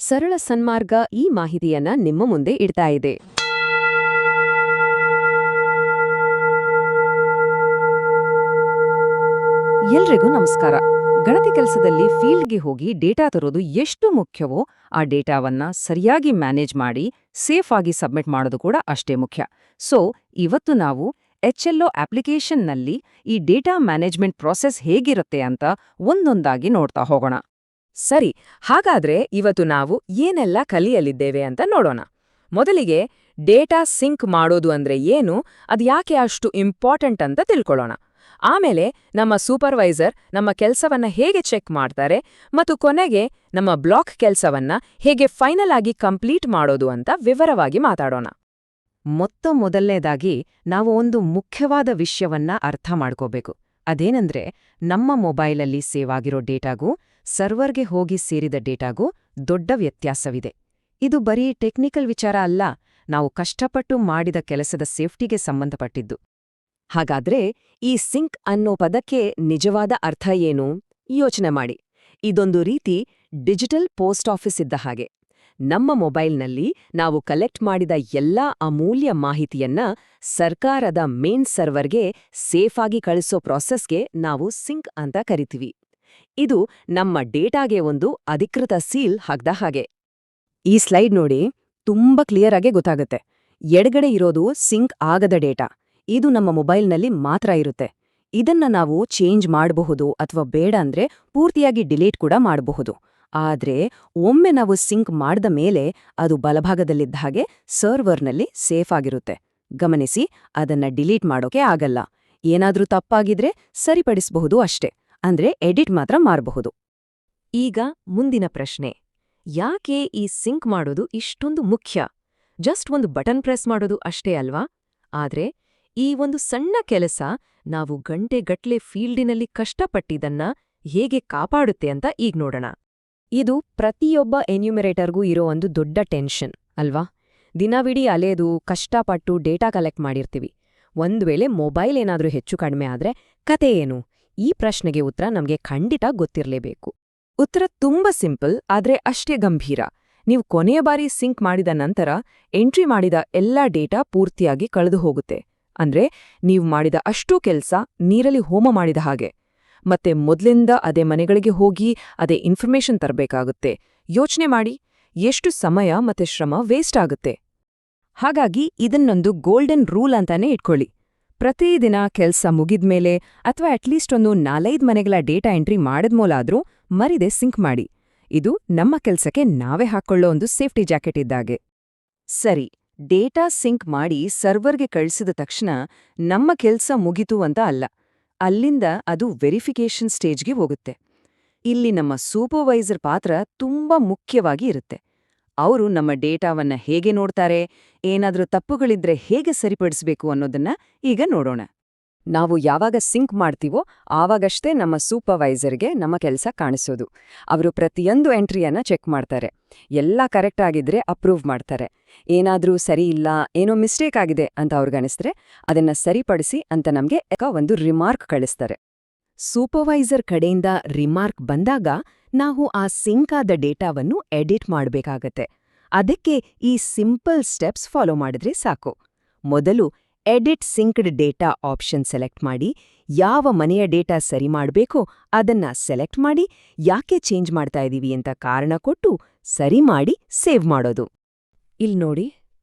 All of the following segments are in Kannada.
ಸರಳ ಸನ್ಮಾರ್ಗ ಈ ಮಾಹಿತಿಯನ್ನ ನಿಮ್ಮ ಮುಂದೆ ಇಡ್ತಾ ಇದೆ. ಎಲ್ರಿಗೂ ನಮಸ್ಕಾರ. ಗಣತಿ ಕೆಲಸದಲ್ಲಿ ಫೀಲ್ಡ್ಗೆ ಹೋಗಿ ಡೇಟಾ ತರೋದು ಎಷ್ಟು ಮುಖ್ಯವೋ ಆ ಡೇಟಾವನ್ನ ಸರಿಯಾಗಿ ಮ್ಯಾನೇಜ್ ಮಾಡಿ ಸೇಫ್ ಆಗಿ ಸಬ್ಮಿಟ್ ಮಾಡೋದು ಕೂಡ ಅಷ್ಟೇ ಮುಖ್ಯ. ಸೊ ಇವತ್ತು ನಾವು HLO ಅಪ್ಲಿಕೇಶನ್ನಲ್ಲಿ ಈ ಡೇಟಾ ಮ್ಯಾನೇಜ್ಮೆಂಟ್ ಪ್ರಾಸೆಸ್ ಹೇಗಿರುತ್ತೆ ಅಂತ ಒಂದೊಂದಾಗಿ ನೋಡ್ತಾ ಹೋಗೋಣ. ಸರಿ, ಹಾಗಾದ್ರೆ ಇವತ್ತು ನಾವು ಏನೆಲ್ಲ ಕಲಿಯಲಿದ್ದೇವೆ ಅಂತ ನೋಡೋಣ. ಮೊದಲಿಗೆ ಡೇಟಾ ಸಿಂಕ್ ಮಾಡೋದು ಅಂದ್ರೆ ಏನು, ಅದ್ಯಾಕೆ ಅಷ್ಟು ಇಂಪಾರ್ಟೆಂಟ್ ಅಂತ ತಿಳ್ಕೊಳ್ಳೋಣ. ಆಮೇಲೆ ನಮ್ಮ ಸೂಪರ್ವೈಸರ್ ನಮ್ಮ ಕೆಲಸವನ್ನ ಹೇಗೆ ಚೆಕ್ ಮಾಡ್ತಾರೆ ಮತ್ತು ಕೊನೆಗೆ ನಮ್ಮ ಬ್ಲಾಕ್ ಕೆಲಸವನ್ನ ಹೇಗೆ ಫೈನಲ್ ಆಗಿ ಕಂಪ್ಲೀಟ್ ಮಾಡೋದು ಅಂತ ವಿವರವಾಗಿ ಮಾತಾಡೋಣ. ಮೊದಲನೇದಾಗಿ ನಾವು ಒಂದು ಮುಖ್ಯವಾದ ವಿಷಯವನ್ನ ಅರ್ಥ ಮಾಡ್ಕೋಬೇಕು. ಅದೇನಂದ್ರೆ ನಮ್ಮ ಮೊಬೈಲಲ್ಲಿ ಸೇವ್ ಆಗಿರೋ ಡೇಟಾಗೂ ಸರ್ವರ್ಗೆ ಹೋಗಿ ಸೇರಿದ ಡೇಟಾಗೂ ದೊಡ್ಡ ವ್ಯತ್ಯಾಸವಿದೆ. ಇದು ಬರೀ ಟೆಕ್ನಿಕಲ್ ವಿಚಾರ ಅಲ್ಲ, ನಾವು ಕಷ್ಟಪಟ್ಟು ಮಾಡಿದ ಕೆಲಸದ ಸೇಫ್ಟಿಗೆ ಸಂಬಂಧಪಟ್ಟಿದ್ದು. ಹಾಗಾದ್ರೆ ಈ ಸಿಂಕ್ ಅನ್ನೋ ಪದಕ್ಕೆ ನಿಜವಾದ ಅರ್ಥ ಏನು? ಯೋಚನೆ ಮಾಡಿ. ಇದೊಂದು ರೀತಿ ಡಿಜಿಟಲ್ ಪೋಸ್ಟ್ ಆಫೀಸ್ ಇದ್ದ ಹಾಗೆ. ನಮ್ಮ ಮೊಬೈಲ್ನಲ್ಲಿ ನಾವು ಕಲೆಕ್ಟ್ ಮಾಡಿದ ಎಲ್ಲಾ ಅಮೂಲ್ಯ ಮಾಹಿತಿಯನ್ನ ಸರ್ಕಾರದ ಮೇನ್ ಸರ್ವರ್ಗೆ ಸೇಫ್ ಆಗಿ ಕಳಿಸೋ ಪ್ರಾಸೆಸ್ಗೆ ನಾವು ಸಿಂಕ್ ಅಂತ ಕರಿತೀವಿ. ಇದು ನಮ್ಮ ಡೇಟಾಗೆ ಒಂದು ಅಧಿಕೃತ ಸೀಲ್ ಹಾಕ್ದ ಹಾಗೆ. ಈ ಸ್ಲೈಡ್ ನೋಡಿ, ತುಂಬಾ ಕ್ಲಿಯರ್ ಆಗಿ ಗೊತ್ತಾಗುತ್ತೆ. ಎಡಗಡೆ ಇರೋದು ಸಿಂಕ್ ಆಗದ ಡೇಟಾ. ಇದು ನಮ್ಮ ಮೊಬೈಲ್ನಲ್ಲಿ ಮಾತ್ರ ಇರುತ್ತೆ. ಇದನ್ನ ನಾವು ಚೇಂಜ್ ಮಾಡಬಹುದು ಅಥವಾ ಬೇಡ ಅಂದ್ರೆ ಪೂರ್ತಿಯಾಗಿ ಡಿಲೀಟ್ ಕೂಡ ಮಾಡಬಹುದು. ಆದ್ರೆ ಒಮ್ಮೆ ನಾವು ಸಿಂಕ್ ಮಾಡಿದ ಮೇಲೆ ಅದು ಬಲಭಾಗದಲ್ಲಿದ್ದ ಹಾಗೆ ಸರ್ವರ್ನಲ್ಲಿ ಸೇಫ್ ಆಗಿರುತ್ತೆ. ಗಮನಿಸಿ, ಅದನ್ನ ಡಿಲೀಟ್ ಮಾಡೋಕೆ ಆಗಲ್ಲ. ಏನಾದ್ರೂ ತಪ್ಪಾಗಿದ್ರೆ ಸರಿಪಡಿಸಬಹುದು ಅಷ್ಟೇ, ಅಂದ್ರೆ ಎಡಿಟ್ ಮಾತ್ರ ಮಾಡಬಹುದು. ಈಗ ಮುಂದಿನ ಪ್ರಶ್ನೆ, ಯಾಕೆ ಈ ಸಿಂಕ್ ಮಾಡೋದು ಇಷ್ಟೊಂದು ಮುಖ್ಯ? ಜಸ್ಟ್ ಒಂದು ಬಟನ್ ಪ್ರೆಸ್ ಮಾಡೋದು ಅಷ್ಟೇ ಅಲ್ವಾ? ಆದ್ರೆ ಈ ಒಂದು ಸಣ್ಣ ಕೆಲಸ ನಾವು ಗಂಟೆಗಟ್ಲೆ ಫೀಲ್ಡಿನಲ್ಲಿ ಕಷ್ಟಪಟ್ಟಿದ್ದನ್ನ ಹೇಗೆ ಕಾಪಾಡುತ್ತೆ ಅಂತ ಈಗ ನೋಡೋಣ. ಇದು ಪ್ರತಿಯೊಬ್ಬ ಎನ್ಯುಮರೇಟರ್ಗೂ ಇರೋ ಒಂದು ದೊಡ್ಡ ಟೆನ್ಷನ್ ಅಲ್ವಾ? ದಿನವಿಡೀ ಅಲೆದು ಕಷ್ಟಪಟ್ಟು ಡೇಟಾ ಕಲೆಕ್ಟ್ ಮಾಡಿರ್ತೀವಿ. ಒಂದ್ ವೇಳೆ ಮೊಬೈಲ್ ಏನಾದ್ರೂ ಹೆಚ್ಚು ಕಡಿಮೆ ಆದ್ರೆ ಕತೆ ಏನು? ಈ ಪ್ರಶ್ನೆಗೆ ಉತ್ತರ ನಮ್ಗೆ ಖಂಡಿತ ಗೊತ್ತಿರಲೇಬೇಕು. ಉತ್ತರ ತುಂಬಾ ಸಿಂಪಲ್, ಆದ್ರೆ ಅಷ್ಟೇ ಗಂಭೀರ. ನೀವು ಕೊನೆಯ ಬಾರಿ ಸಿಂಕ್ ಮಾಡಿದ ನಂತರ ಎಂಟ್ರಿ ಮಾಡಿದ ಎಲ್ಲಾ ಡೇಟಾ ಪೂರ್ತಿಯಾಗಿ ಕಳೆದು ಹೋಗುತ್ತೆ. ಅಂದ್ರೆ ನೀವು ಮಾಡಿದ ಅಷ್ಟೂ ಕೆಲ್ಸ ನೀರಲ್ಲಿ ಹೋಮ ಮಾಡಿದ ಹಾಗೆ. ಮತ್ತೆ ಮೊದ್ಲಿಂದ ಅದೇ ಮನೆಗಳಿಗೆ ಹೋಗಿ ಅದೇ ಇನ್ಫಾರ್ಮೇಷನ್ ತರಬೇಕಾಗುತ್ತೆ. ಯೋಚನೆ ಮಾಡಿ, ಎಷ್ಟು ಸಮಯ ಮತ್ತೆ ಶ್ರಮ ವೇಸ್ಟ್ ಆಗುತ್ತೆ. ಹಾಗಾಗಿ ಇದನ್ನೊಂದು ಗೋಲ್ಡನ್ ರೂಲ್ ಅಂತಾನೆ ಇಟ್ಕೊಳ್ಳಿ. ಪ್ರತಿದಿನ ಕೆಲ್ಸ ಮುಗಿದ್ಮೇಲೆ ಅಥವಾ ಅಟ್ಲೀಸ್ಟ್ ಒಂದು 4-5 ಮನೆಗಳ ಡೇಟಾ ಎಂಟ್ರಿ ಮಾಡಿದ್ಮೇಲಾದ್ರೂ ಮರಿದೆ ಸಿಂಕ್ ಮಾಡಿ. ಇದು ನಮ್ಮ ಕೆಲ್ಸಕ್ಕೆ ನಾವೇ ಹಾಕೊಳ್ಳೋ ಒಂದು ಸೇಫ್ಟಿ ಜಾಕೆಟ್ ಇದ್ದಾಗೆ. ಸರಿ, ಡೇಟಾ ಸಿಂಕ್ ಮಾಡಿ ಸರ್ವರ್ಗೆ ಕಳಿಸಿದ ತಕ್ಷಣ ನಮ್ಮ ಕೆಲ್ಸ ಮುಗಿತು ಅಂತ ಅಲ್ಲ. ಅಲ್ಲಿಂದ ಅದು ವೆರಿಫಿಕೇಷನ್ ಸ್ಟೇಜ್ಗೆ ಹೋಗುತ್ತೆ. ಇಲ್ಲಿ ನಮ್ಮ ಸೂಪರ್ವೈಸರ್ ಪಾತ್ರ ತುಂಬಾ ಮುಖ್ಯವಾಗಿ ಇರುತ್ತೆ. ಅವರು ನಮ್ಮ ಡೇಟಾವನ್ನ ಹೇಗೆ ನೋಡ್ತಾರೆ, ಏನಾದ್ರೂ ತಪ್ಪುಗಳಿದ್ರೆ ಹೇಗೆ ಸರಿಪಡಿಸಬೇಕು ಅನ್ನೋದನ್ನ ಈಗ ನೋಡೋಣ. ನಾವು ಯಾವಾಗ ಸಿಂಕ್ ಮಾಡ್ತೀವೋ ಆವಾಗಷ್ಟೇ ನಮ್ಮ ಸೂಪರ್ವೈಸರ್ಗೆ ನಮ್ಮ ಕೆಲಸ ಕಾಣಿಸೋದು. ಅವರು ಪ್ರತಿಯೊಂದು ಎಂಟ್ರಿಯನ್ನ ಚೆಕ್ ಮಾಡ್ತಾರೆ. ಎಲ್ಲ ಕರೆಕ್ಟ್ ಆಗಿದ್ರೆ ಅಪ್ರೂವ್ ಮಾಡ್ತಾರೆ. ಏನಾದ್ರೂ ಸರಿ ಇಲ್ಲ, ಏನೋ ಮಿಸ್ಟೇಕ್ ಆಗಿದೆ ಅಂತ ಅವ್ರಿಗನಿಸಿದ್ರೆ ಅದನ್ನ ಸರಿಪಡಿಸಿ ಅಂತ ನಮ್ಗೆ ಒಂದು ರಿಮಾರ್ಕ್ ಕಳಿಸ್ತಾರೆ. ಸೂಪರ್ವೈಸರ್ ಕಡೆಯಿಂದ ರಿಮಾರ್ಕ್ ಬಂದಾಗ ನಾವು ಆ ಸಿಂಕ್ ಆದ ಡೇಟಾವನ್ನು ಎಡಿಟ್ ಮಾಡಬೇಕಾಗತ್ತೆ. ಅದಕ್ಕೆ ಈ ಸಿಂಪಲ್ ಸ್ಟೆಪ್ಸ್ ಫಾಲೋ ಮಾಡಿದ್ರೆ ಸಾಕು. ಮೊದಲು ಎಡಿಟ್ ಸಿಂಕ್ಡ್ ಡೇಟಾ ಆಪ್ಷನ್ ಸೆಲೆಕ್ಟ್ ಮಾಡಿ, ಯಾವ ಮನೆಯ ಡೇಟಾ ಸರಿ ಮಾಡಬೇಕೋ ಅದನ್ನ ಸೆಲೆಕ್ಟ್ ಮಾಡಿ, ಯಾಕೆ ಚೇಂಜ್ ಮಾಡ್ತಾ ಇದೀವಿ ಅಂತ ಕಾರಣ ಕೊಟ್ಟು ಸರಿ ಮಾಡಿ ಸೇವ್ ಮಾಡೋದು. ನೋಡಿ,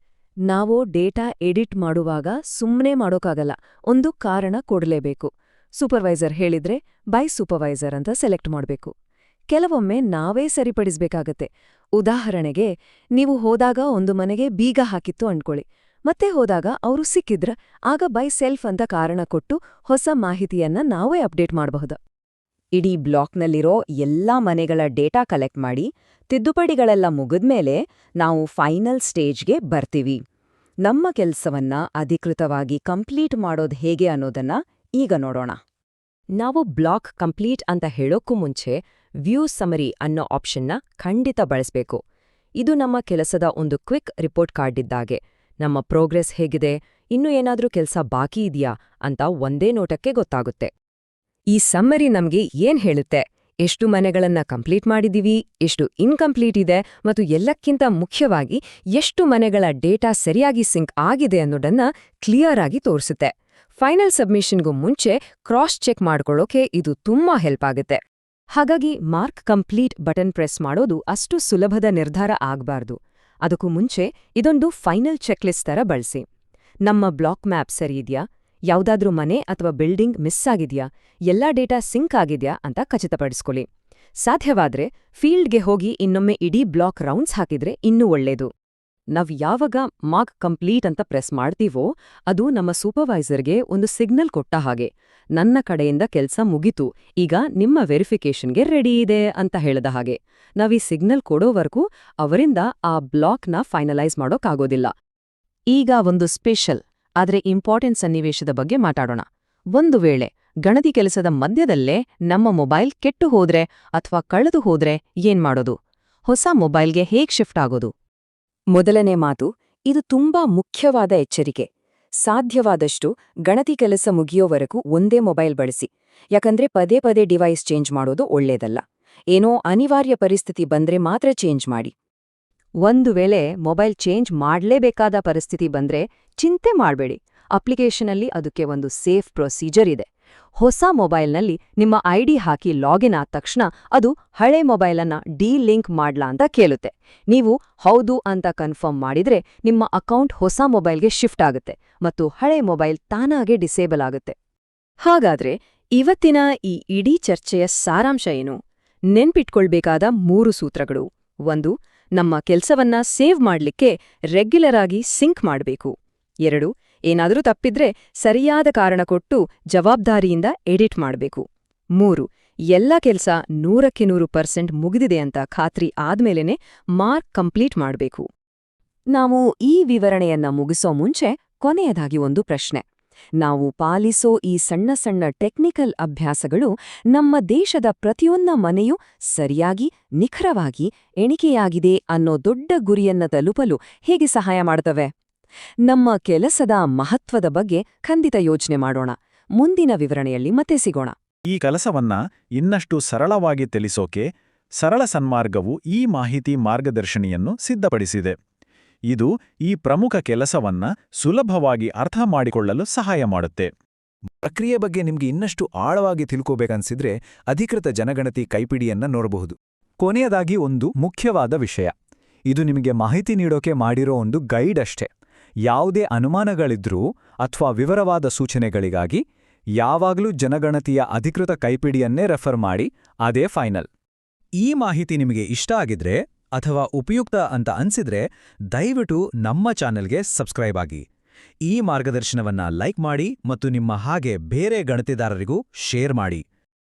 ನಾವು ಡೇಟಾ ಎಡಿಟ್ ಮಾಡುವಾಗ ಸುಮ್ಮನೆ ಮಾಡೋಕ್ಕಾಗಲ್ಲ, ಒಂದು ಕಾರಣ ಕೊಡಲೇಬೇಕು. ಸೂಪರ್ವೈಸರ್ ಹೇಳಿದ್ರೆ ಬೈ ಸೂಪರ್ವೈಸರ್ ಅಂತ ಸೆಲೆಕ್ಟ್ ಮಾಡಬೇಕು. ಕೆಲವೊಮ್ಮೆ ನಾವೇ ಸರಿಪಡಿಸ್ಬೇಕಾಗತ್ತೆ. ಉದಾಹರಣೆಗೆ, ನೀವು ಹೋದಾಗ ಒಂದು ಮನೆಗೆ ಬೀಗ ಹಾಕಿತ್ತು ಅಂದ್ಕೊಳ್ಳಿ. ಮತ್ತೆ ಹೋದಾಗ ಅವರು ಸಿಕ್ಕಿದ್ರ ಆಗ ಬೈ ಸೆಲ್ಫ್ ಅಂತ ಕಾರಣ ಕೊಟ್ಟು ಹೊಸ ಮಾಹಿತಿಯನ್ನ ನಾವೇ ಅಪ್ಡೇಟ್ ಮಾಡಬಹುದು. ಇಡೀ ಬ್ಲಾಕ್ನಲ್ಲಿರೋ ಎಲ್ಲಾ ಮನೆಗಳ ಡೇಟಾ ಕಲೆಕ್ಟ್ ಮಾಡಿ ತಿದ್ದುಪಡಿಗಳೆಲ್ಲ ಮುಗಿದ್ಮೇಲೆ ನಾವು ಫೈನಲ್ ಸ್ಟೇಜ್ಗೆ ಬರ್ತೀವಿ. ನಮ್ಮ ಕೆಲಸವನ್ನ ಅಧಿಕೃತವಾಗಿ ಕಂಪ್ಲೀಟ್ ಮಾಡೋದು ಹೇಗೆ ಅನ್ನೋದನ್ನ ಈಗ ನೋಡೋಣ. ನಾವು ಬ್ಲಾಕ್ ಕಂಪ್ಲೀಟ್ ಅಂತ ಹೇಳೋಕ್ಕೂ ಮುಂಚೆ ವ್ಯೂ ಸಮರಿ ಅನ್ನೋ ಆಪ್ಷನ್ನ ಖಂಡಿತ ಬಳಸಬೇಕು. ಇದು ನಮ್ಮ ಕೆಲಸದ ಒಂದು ಕ್ವಿಕ್ ರಿಪೋರ್ಟ್ ಕಾರ್ಡ್ ಇದ್ದಾಗೆ. ನಮ್ಮ ಪ್ರೋಗ್ರೆಸ್ ಹೇಗಿದೆ, ಇನ್ನೂ ಏನಾದ್ರೂ ಕೆಲಸ ಬಾಕಿ ಇದೆಯಾ ಅಂತ ಒಂದೇ ನೋಟಕ್ಕೆ ಗೊತ್ತಾಗುತ್ತೆ. ಈ ಸಮ್ಮರಿ ನಮ್ಗೆ ಏನ್ ಹೇಳುತ್ತೆ? ಎಷ್ಟು ಮನೆಗಳನ್ನ ಕಂಪ್ಲೀಟ್ ಮಾಡಿದೀವಿ, ಎಷ್ಟು ಇನ್ಕಂಪ್ಲೀಟ್ ಇದೆ ಮತ್ತು ಎಲ್ಲಕ್ಕಿಂತ ಮುಖ್ಯವಾಗಿ ಎಷ್ಟು ಮನೆಗಳ ಡೇಟಾ ಸರಿಯಾಗಿ ಸಿಂಕ್ ಆಗಿದೆ ಅನ್ನೋದನ್ನ ಕ್ಲಿಯರ್ ಆಗಿ ತೋರಿಸುತ್ತೆ. ಫೈನಲ್ ಸಬ್ಮಿಷನ್ಗೂ ಮುಂಚೆ ಕ್ರಾಸ್ ಚೆಕ್ ಮಾಡ್ಕೊಳ್ಳೋಕೆ ಇದು ತುಂಬಾ ಹೆಲ್ಪ್ ಆಗುತ್ತೆ. ಹಾಗಾಗಿ ಮಾರ್ಕ್ ಕಂಪ್ಲೀಟ್ ಬಟನ್ ಪ್ರೆಸ್ ಮಾಡೋದು ಅಷ್ಟು ಸುಲಭದ ನಿರ್ಧಾರ ಆಗ್ಬಾರ್ದು. ಅದಕ್ಕೂ ಮುಂಚೆ ಇದೊಂದು ಫೈನಲ್ ಚೆಕ್ಲಿಸ್ಟ್ ತರ ಬಳಸಿ. ನಮ್ಮ ಬ್ಲಾಕ್ ಮ್ಯಾಪ್ ಸರಿಯಿದ್ಯಾ, ಯಾವುದಾದ್ರೂ ಮನೆ ಅಥವಾ ಬಿಲ್ಡಿಂಗ್ ಮಿಸ್ ಆಗಿದ್ಯಾ, ಎಲ್ಲಾ ಡೇಟಾ ಸಿಂಕ್ ಆಗಿದ್ಯಾ ಅಂತ ಖಚಿತಪಡಿಸ್ಕೊಳ್ಳಿ. ಸಾಧ್ಯವಾದ್ರೆ ಫೀಲ್ಡ್ಗೆ ಹೋಗಿ ಇನ್ನೊಮ್ಮೆ ಇಡೀ ಬ್ಲಾಕ್ ರೌಂಡ್ಸ್ ಹಾಕಿದ್ರೆ ಇನ್ನೂ ಒಳ್ಳೇದು. ನಾವ್ ಯಾವಾಗ ಮಾರ್ಕ್ ಕಂಪ್ಲೀಟ್ ಅಂತ ಪ್ರೆಸ್ ಮಾಡ್ತೀವೋ ಅದು ನಮ್ಮ ಸೂಪರ್ವೈಸರ್ಗೆ ಒಂದು ಸಿಗ್ನಲ್ ಕೊಟ್ಟ ಹಾಗೆ, ನನ್ನ ಕಡೆಯಿಂದ ಕೆಲ್ಸ ಮುಗಿತು, ಈಗ ನಿಮ್ಮ ವೆರಿಫಿಕೇಷನ್ಗೆ ರೆಡಿ ಇದೆ ಅಂತ ಹೇಳ್ದ ಹಾಗೆ. ನಾವೀ ಸಿಗ್ನಲ್ ಕೊಡೋವರೆಗೂ ಅವರಿಂದ ಆ ಬ್ಲಾಕ್ನ ಫೈನಲೈಸ್ ಮಾಡೋಕ್ಕಾಗೋದಿಲ್ಲ. ಈಗ ಒಂದು ಸ್ಪೆಷಲ್ ಆದ್ರೆ ಇಂಪಾರ್ಟೆಂಟ್ ಸನ್ನಿವೇಶದ ಬಗ್ಗೆ ಮಾತಾಡೋಣ. ಒಂದು ವೇಳೆ ಗಣತಿ ಕೆಲಸದ ಮಧ್ಯದಲ್ಲೇ ನಮ್ಮ ಮೊಬೈಲ್ ಕೆಟ್ಟು ಹೋದ್ರೆ ಅಥವಾ ಕಳೆದು ಹೋದ್ರೆ ಏನ್ ಮಾಡೋದು? ಹೊಸ ಮೊಬೈಲ್ಗೆ ಹೇಗ್ ಶಿಫ್ಟ್ ಆಗೋದು? ಮೊದಲನೇ ಮಾತು, ಇದು ತುಂಬಾ ಮುಖ್ಯವಾದ ಎಚ್ಚರಿಕೆ. ಸಾಧ್ಯವಾದಷ್ಟು ಗಣತಿ ಕೆಲಸ ಮುಗಿಯೋವರೆಗೂ ಒಂದೇ ಮೊಬೈಲ್ ಬಳಸಿ. ಯಾಕಂದ್ರೆ ಪದೇ ಪದೇ ಡಿವೈಸ್ ಚೇಂಜ್ ಮಾಡೋದು ಒಳ್ಳೇದಲ್ಲ. ಏನೋ ಅನಿವಾರ್ಯ ಪರಿಸ್ಥಿತಿ ಬಂದ್ರೆ ಮಾತ್ರ ಚೇಂಜ್ ಮಾಡಿ. ಒಂದು ವೇಳೆ ಮೊಬೈಲ್ ಚೇಂಜ್ ಮಾಡ್ಲೇಬೇಕಾದ ಪರಿಸ್ಥಿತಿ ಬಂದ್ರೆ ಚಿಂತೆ ಮಾಡ್ಬೇಡಿ. ಅಪ್ಲಿಕೇಶನಲ್ಲಿ ಅದಕ್ಕೆ ಒಂದು ಸೇಫ್ ಪ್ರೊಸೀಜರ್ ಇದೆ. ಹೊಸ ಮೊಬೈಲ್ನಲ್ಲಿ ನಿಮ್ಮ ಐಡಿ ಹಾಕಿ ಲಾಗಿನ್ ಆದ ತಕ್ಷಣ ಅದು ಹಳೆ ಮೊಬೈಲನ್ನ ಲಿಂಕ್ ಮಾಡ್ಲಾ ಅಂತ ಕೇಳುತ್ತೆ. ನೀವು ಹೌದು ಅಂತ ಕನ್ಫರ್ಮ್ ಮಾಡಿದ್ರೆ ನಿಮ್ಮ ಅಕೌಂಟ್ ಹೊಸ ಮೊಬೈಲ್ಗೆ ಶಿಫ್ಟ್ ಆಗುತ್ತೆ ಮತ್ತು ಹಳೆ ಮೊಬೈಲ್ ತಾನಾಗೆ ಡಿಸೇಬಲ್ ಆಗುತ್ತೆ. ಹಾಗಾದ್ರೆ ಇವತ್ತಿನ ಈ ಇಡೀ ಚರ್ಚೆಯ ಸಾರಾಂಶ ಏನು? ನೆನ್ಪಿಟ್ಕೊಳ್ಬೇಕಾದ 3 ಸೂತ್ರಗಳು. 1. ನಮ್ಮ ಕೆಲ್ಸವನ್ನ ಸೇವ್ ಮಾಡ್ಲಿಕ್ಕೆ ರೆಗ್ಯುಲರ್ ಆಗಿ ಸಿಂಕ್ ಮಾಡ್ಬೇಕು. 2. ಏನಾದರೂ ತಪ್ಪಿದ್ರೆ ಸರಿಯಾದ ಕಾರಣ ಕೊಟ್ಟು ಜವಾಬ್ದಾರಿಯಿಂದ ಎಡಿಟ್ ಮಾಡ್ಬೇಕು. 3. ಎಲ್ಲ ಕೆಲ್ಸ 100% ಮುಗಿದಿದೆ ಅಂತ ಖಾತ್ರಿ ಆದ್ಮೇಲೆನೆ ಮಾರ್ಕ್ ಕಂಪ್ಲೀಟ್ ಮಾಡ್ಬೇಕು. ನಾವು ಈ ವಿವರಣೆಯನ್ನ ಮುಗಿಸೋ ಮುಂಚೆ ಕೊನೆಯದಾಗಿ ಒಂದು ಪ್ರಶ್ನೆ. ನಾವು ಪಾಲಿಸೋ ಈ ಸಣ್ಣ ಸಣ್ಣ ಟೆಕ್ನಿಕಲ್ ಅಭ್ಯಾಸಗಳು ನಮ್ಮ ದೇಶದ ಪ್ರತಿಯೊಂದು ಮನೆಯೂ ಸರಿಯಾಗಿ ನಿಖರವಾಗಿ ಎಣಿಕೆಯಾಗಿದೆ ಅನ್ನೋ ದೊಡ್ಡ ಗುರಿಯನ್ನ ತಲುಪಲು ಹೇಗೆ ಸಹಾಯ ಮಾಡ್ತವೆ? ನಮ್ಮ ಕೆಲಸದ ಮಹತ್ವದ ಬಗ್ಗೆ ಖಂಡಿತ ಯೋಚನೆ ಮಾಡೋಣ. ಮುಂದಿನ ವಿವರಣೆಯಲ್ಲಿ ಮತ್ತೆ ಸಿಗೋಣ. ಈ ಕೆಲಸವನ್ನ ಇನ್ನಷ್ಟು ಸರಳವಾಗಿ ತಿಳಿಸೋಕೆ ಸರಳ ಸನ್ಮಾರ್ಗವು ಈ ಮಾಹಿತಿ ಮಾರ್ಗದರ್ಶಿನಿಯನ್ನು ಸಿದ್ಧಪಡಿಸಿದೆ. ಇದು ಈ ಪ್ರಮುಖ ಕೆಲಸವನ್ನ ಸುಲಭವಾಗಿ ಅರ್ಥ ಮಾಡಿಕೊಳ್ಳಲು ಸಹಾಯ ಮಾಡುತ್ತೆ. ಪ್ರಕ್ರಿಯೆ ಬಗ್ಗೆ ನಿಮ್ಗೆ ಇನ್ನಷ್ಟು ಆಳವಾಗಿ ತಿಳ್ಕೋಬೇಕನ್ಸಿದ್ರೆ ಅಧಿಕೃತ ಜನಗಣತಿ ಕೈಪಿಡಿಯನ್ನ ನೋಡಬಹುದು. ಕೊನೆಯದಾಗಿ ಒಂದು ಮುಖ್ಯವಾದ ವಿಷಯ. ಇದು ನಿಮಗೆ ಮಾಹಿತಿ ನೀಡೋಕೆ ಮಾಡಿರೋ ಒಂದು ಗೈಡ್ ಅಷ್ಟೇ. ಯಾವುದೇ ಅನುಮಾನಗಳಿದ್ರೂ ಅಥವಾ ವಿವರವಾದ ಸೂಚನೆಗಳಿಗಾಗಿ ಯಾವಾಗಲೂ ಜನಗಣತಿಯ ಅಧಿಕೃತ ಕೈಪಿಡಿಯನ್ನೇ ರೆಫರ್ ಮಾಡಿ. ಅದೇ ಫೈನಲ್. ಈ ಮಾಹಿತಿ ನಿಮಗೆ ಇಷ್ಟ ಆಗಿದ್ರೆ ಅಥವಾ ಉಪಯುಕ್ತ ಅಂತ ಅನ್ಸಿದ್ರೆ ದಯವಿಟ್ಟು ನಮ್ಮ ಚಾನೆಲ್ಗೆ ಸಬ್ಸ್ಕ್ರೈಬ್ ಆಗಿ. ಈ ಮಾರ್ಗದರ್ಶನವನ್ನ ಲೈಕ್ ಮಾಡಿ ಮತ್ತು ನಿಮ್ಮ ಹಾಗೆ ಬೇರೆ ಗಣತಿದಾರರಿಗೂ ಶೇರ್ ಮಾಡಿ.